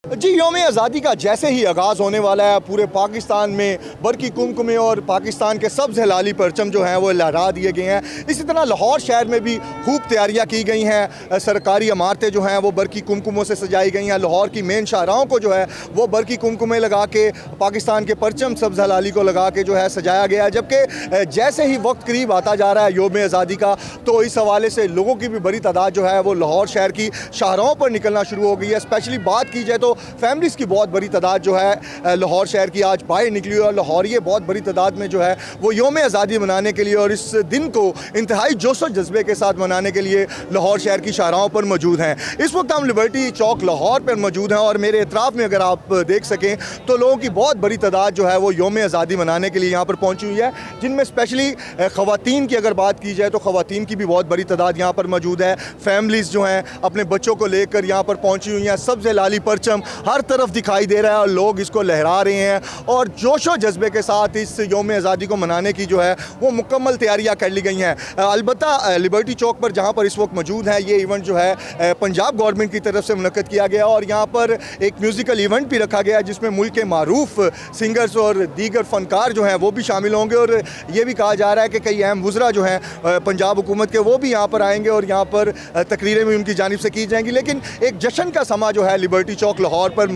जी, यौम-ए आज़ादी का जैसे ही आगाज़ होने वाला है, पूरे पाकिस्तान में बरकी कुमकुमें और पाकिस्तान के सब्ज़ हिलाली परचम जो हैं वो लहरा दिए गए हैं। इसी तरह लाहौर शहर में भी खूब तैयारियां की गई हैं। सरकारी इमारतें जो हैं वो बरकी कुमकुमों से सजाई गई हैं। लाहौर की मेन शाहराहों को जो है वो बरकी कुमकुमें लगा के, पाकिस्तान के परचम सब्ज़ हिलाली को लगा के जो है सजाया गया है। जबकि जैसे ही वक्त करीब आता जा रहा है यौम-ए आज़ादी का, तो इस हवाले से लोगों की भी बड़ी तादाद जो है वो लाहौर शहर की शाहराहों पर निकलना शुरू हो गई है। स्पेशली बात की जाए तो फैमिलीज़ की बहुत बड़ी तादाद जो है लाहौर शहर की आज बाहर निकली है और लाहौरिये बहुत बड़ी तादाद में जो है वो यौम-ए आज़ादी मनाने के लिए और इस दिन को इंतहाई जोश और जज्बे के साथ मनाने के लिए लाहौर शहर की शाहराहों पर मौजूद हैं। इस वक्त हम लिबर्टी चौक लाहौर पर मौजूद हैं और मेरे इतराफ़ में अगर आप देख सकें तो लोगों की बहुत बड़ी तादाद जो है वो यौम-ए आज़ादी मनाने के लिए यहाँ पर पहुँची हुई है, जिनमें स्पेशली ख़वातीन की अगर बात की जाए तो ख़वातीन की भी बहुत बड़ी तादाद यहाँ पर मौजूद है। फैमिलीज़ जो हैं अपने बच्चों को लेकर यहाँ पर पहुँची हुई हैं। सब्ज़ हिलाली परचम हर तरफ दिखाई दे रहा है और लोग इसको लहरा रहे हैं और जोशो जज्बे के साथ इस यौम आज़ादी को मनाने की जो है वो मुकम्मल तैयारियां कर ली गई हैं। अलबत्ता लिबर्टी चौक पर जहां पर इस वक्त मौजूद है, ये इवेंट जो है पंजाब गवर्नमेंट की तरफ से मुनक्कद किया गया और यहां पर एक म्यूज़िकल इवेंट भी रखा गया जिसमें मुल्क के मारूफ सिंगर्स और दीगर फ़नकार जो हैं वो भी शामिल होंगे और ये भी कहा जा रहा है कि कई अहम वुज़रा जो हैं पंजाब हुकूमत के वो भी यहाँ पर आएँगे और यहाँ पर तकरीरें भी उनकी जानिब से की जाएंगी। लेकिन एक जश्न का समा जो है लिबर्टी चौक लाहौर पर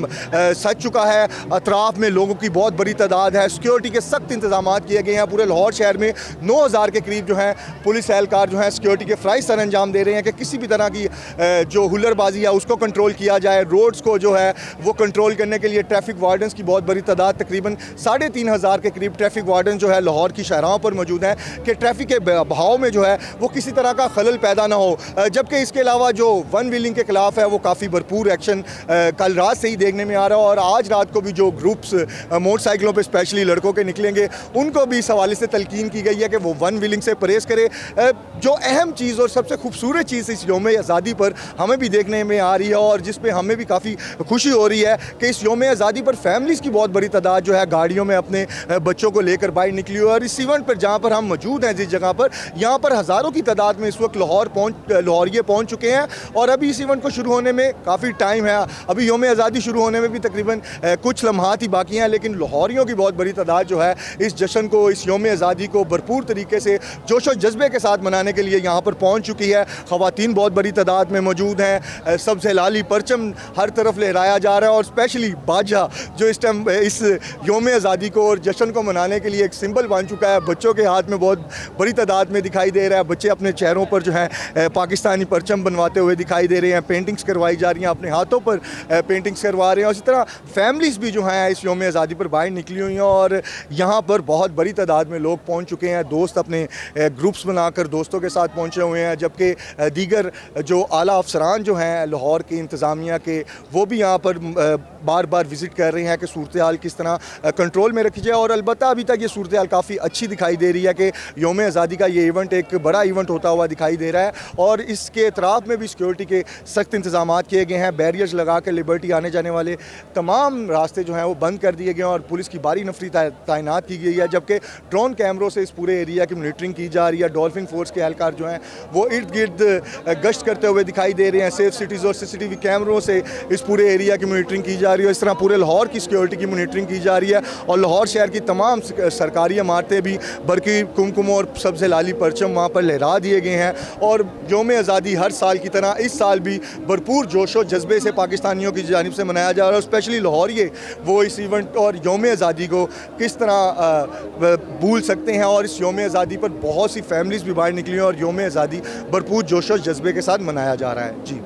सज चुका है। अतराफ़ में लोगों की बहुत बड़ी तादाद है। सिक्योरिटी के सख्त इंतजाम किए गए हैं। पूरे लाहौर शहर में 9000 के करीब जो हैं पुलिस एहलकार जो हैं सिक्योरिटी के फ़राइज़ सर अंजाम दे रहे हैं कि किसी भी तरह की जो हुल्लड़बाजी है उसको कंट्रोल किया जाए। रोड्स को जो है वो कंट्रोल करने के लिए ट्रैफिक वार्डन्स की बहुत बड़ी तादाद, तकरीबन 3500 के करीब ट्रैफिक वार्डन जो है लाहौर की शाहराहों पर मौजूद हैं कि ट्रैफिक के बहाव में जो है वो किसी तरह का खलल पैदा ना हो। जबकि इसके अलावा जो वन व्हीलिंग के खिलाफ है वो काफ़ी भरपूर एक्शन कल रात से ही देखने में आ रहा है और आज रात को भी जो ग्रुप्स मोटरसाइकिलों पे स्पेशली लड़कों के निकलेंगे उनको भी इस हवाले से तलकीन की गई है कि वो वन व्हीलिंग से परहेज़ करें। जो अहम चीज़ और सबसे खूबसूरत चीज़ इस यौम-ए आज़ादी पर हमें भी देखने में आ रही है और जिस पे हमें भी काफ़ी खुशी हो रही है कि इस यौम-ए आज़ादी पर फैमिलीज़ की बहुत बड़ी तादाद जो है गाड़ियों में अपने बच्चों को लेकर बाहर निकली हुई है। और इस इवेंट पर जहाँ पर हम मौजूद हैं जिस जगह पर, यहाँ पर हज़ारों की तादाद में इस वक्त लाहौरिये पहुँच चुके हैं और अभी इस इवेंट को शुरू होने में काफ़ी टाइम है। अभी यौम-ए आज़ादी शुरू होने में भी तकरीबन कुछ लम्हात ही बाकी हैं, लेकिन लाहौरियों की बहुत बड़ी तादाद जो है इस जश्न को, इस यौम आज़ादी को भरपूर तरीके से जोश और जज्बे के साथ मनाने के लिए यहाँ पर पहुँच चुकी है। ख़वातीन बहुत बड़ी तादाद में मौजूद हैं। सब्ज़ हिलाली परचम हर तरफ लहराया जा रहा है और स्पेशली बाजा जो इस टाइम इस यौम आज़ादी को और जश्न को मनाने के लिए एक सिंबल बन चुका है, बच्चों के हाथ में बहुत बड़ी तादाद में दिखाई दे रहा है। बच्चे अपने चेहरों पर जो है पाकिस्तानी परचम बनवाते हुए दिखाई दे रहे हैं। पेंटिंग्स करवाई जा रही हैं, अपने हाथों पर पेंटिंग्स करवा रहे हैं और इसी तरह फैमिलीज़ भी जो हैं इस यौम आज़ादी पर बाहर निकली हुई हैं और यहाँ पर बहुत बड़ी तादाद में लोग पहुँच चुके हैं। दोस्त अपने ग्रुप्स बनाकर दोस्तों के साथ पहुँचे हुए हैं, जबकि दीगर जो आला अफसरान जो हैं लाहौर की इंतज़ामिया के वो भी यहाँ पर बार बार विज़िट कर रहे हैं कि सूरत हाल किस तरह कंट्रोल में रखी जाए। और अलबत्ता अभी तक ये सूरत हाल काफ़ी अच्छी दिखाई दे रही है कि यौम आज़ादी का ये इवेंट एक बड़ा इवेंट होता हुआ दिखाई दे रहा है और इसके अतराफ़ में भी सिक्योरिटी के सख्त इंतजाम किए गए हैं। बैरियर्स लगा कर लिबर्टी आने जाने वाले तमाम रास्ते जो हैं वो बंद कर दिए गए हैं और पुलिस की भारी नफरी तैनात की गई है, जबकि ड्रोन कैमरों से इस पूरे एरिया की मॉनिटरिंग की जा रही है। डॉल्फिन फोर्स के एहलकार जो हैं वो इर्द गिर्द गश्त करते हुए दिखाई दे रहे हैं। सेफ सिटीज़ और CCTV कैमरों से इस पूरे एरिया की मॉनिटरिंग की जा रही है। इस तरह पूरे लाहौर की सिक्योरिटी की मॉनिटरिंग की जा रही है और लाहौर शहर की तमाम सरकारी इमारतें भी बरकी कुमकुम और सब्ज़ हिलाली परचम वहाँ पर लहरा दिए गए हैं। और यौम आज़ादी हर साल की तरह इस साल भी भरपूर जोश और जज्बे से पाकिस्तानियों की जानिब से मनाया जा रहा है। स्पेशली लाहौरिये वो इस इवेंट और यौम आज़ादी को किस तरह भूल सकते हैं और इस यौम आज़ादी पर बहुत सी फैमिलीज़ भी बाहर निकली हैं और यौम आज़ादी भरपूर जोश और जज्बे के साथ मनाया जा रहा है। जी।